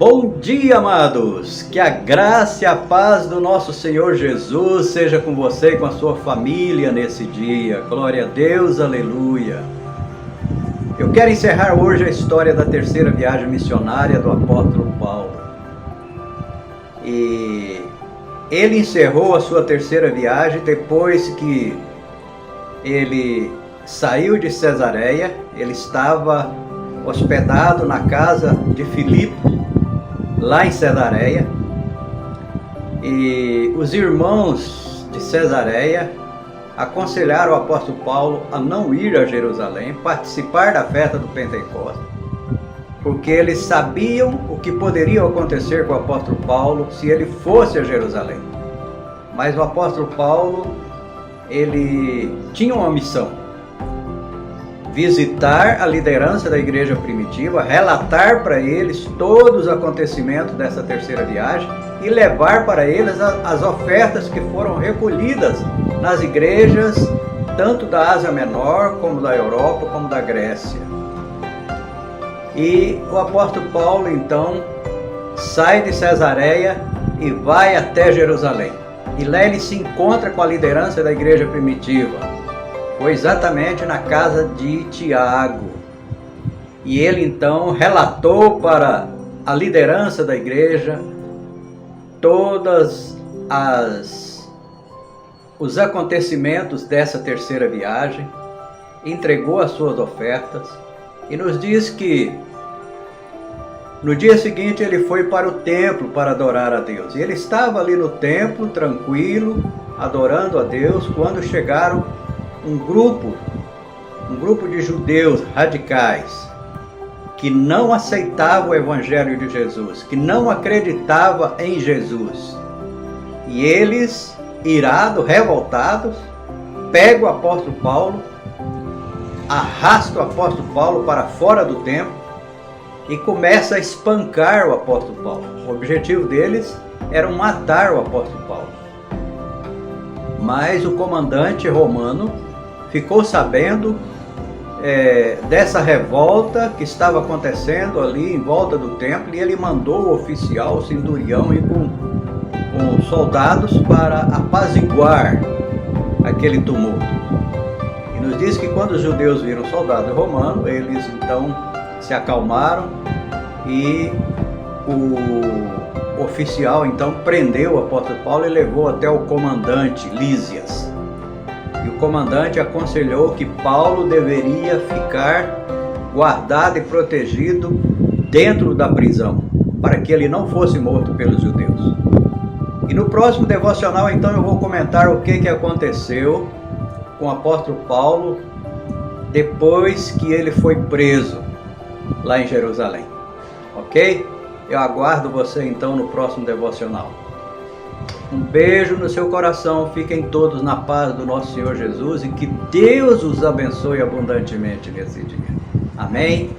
Bom dia, amados! Que a graça e a paz do nosso Senhor Jesus seja com você e com a sua família nesse dia. Glória a Deus, aleluia! Eu quero encerrar hoje a história da terceira viagem missionária do apóstolo Paulo. E ele encerrou a sua terceira viagem depois que ele saiu de Cesareia. Ele estava hospedado na casa de Filipe, lá em Cesareia, e os irmãos de Cesareia aconselharam o apóstolo Paulo a não ir a Jerusalém, participar da festa do Pentecostes, porque eles sabiam o que poderia acontecer com o apóstolo Paulo se ele fosse a Jerusalém. Mas o apóstolo Paulo, ele tinha uma missão: visitar a liderança da igreja primitiva, relatar para eles todos os acontecimentos dessa terceira viagem e levar para eles as ofertas que foram recolhidas nas igrejas, tanto da Ásia Menor, como da Europa, como da Grécia. E o apóstolo Paulo, então, sai de Cesareia e vai até Jerusalém. E lá ele se encontra com a liderança da igreja primitiva. Foi exatamente na casa de Tiago. E ele então relatou para a liderança da igreja todos os acontecimentos dessa terceira viagem, entregou as suas ofertas e nos diz que no dia seguinte ele foi para o templo para adorar a Deus. E ele estava ali no templo, tranquilo, adorando a Deus, quando chegaram um grupo de judeus radicais que não aceitavam o evangelho de Jesus, que não acreditavam em Jesus. E eles, irados, revoltados, pegam o apóstolo Paulo, arrastam o apóstolo Paulo para fora do templo e começam a espancar o apóstolo Paulo. O objetivo deles era matar o apóstolo Paulo. Mas o comandante romano ficou sabendo dessa revolta que estava acontecendo ali em volta do templo, e ele mandou o oficial, o centurião, ir com soldados para apaziguar aquele tumulto. E nos diz que quando os judeus viram soldados romanos, eles então se acalmaram e o oficial então prendeu o apóstolo Paulo e levou até o comandante Lísias. E o comandante aconselhou que Paulo deveria ficar guardado e protegido dentro da prisão, para que ele não fosse morto pelos judeus. E no próximo devocional, então, eu vou comentar o que aconteceu com o apóstolo Paulo depois que ele foi preso lá em Jerusalém. Ok? Eu aguardo você, então, no próximo devocional. Um beijo no seu coração, fiquem todos na paz do nosso Senhor Jesus e que Deus os abençoe abundantemente nesse dia. Amém?